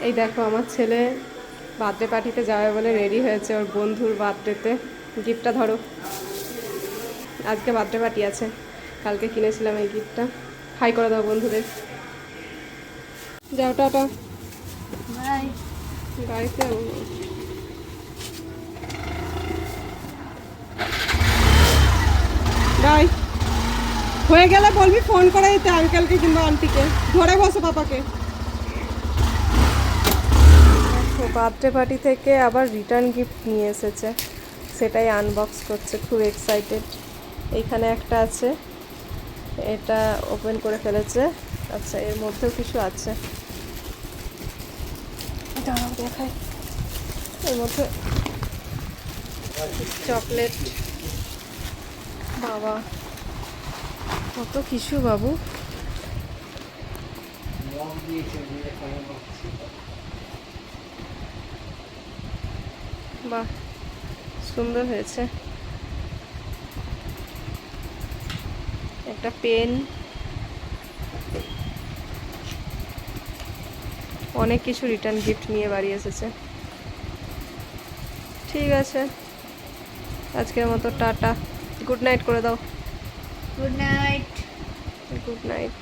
এই দেখো আমার ছেলে বার্থডে পার্টিতে যাবে বলে রেডি হয়েছে ওর বন্ধুর বার্থডেতে। গিফটটা ধরো, আজকে বার্থডে পার্টি আছে, কালকে কিনেছিলাম এই গিফটটা। হাই করে দাও বন্ধুদের। যাও টাটা। বাই। গাড়িতে বাই। হয়ে গেলে বলবি ফোন করে দিতে আঙ্কেলকে কিংবা আন্টিকে। ধরে বসো পাপাকে। বার্থডে পার্টি থেকে আবার রিটার্ন গিফট নিয়ে এসেছে, সেটাই আনবক্স করছে, খুব এক্সাইটেড। এইখানে একটা আছে, এটা ওপেন করে ফেলেছে। আচ্ছা, এর মধ্যেও কিছু আছে, দাঁড়াও দেখাই। এর মধ্যে চকলেট, বাবা কত কিছু বাবু। বাহ, সুন্দর হয়েছে। একটা পেন, অনেক কিছু রিটার্ন গিফট নিয়ে বাড়ি এসেছে। ঠিক আছে, আজকের মতো টাটা, গুড নাইট করে দাও। Good night. Good night.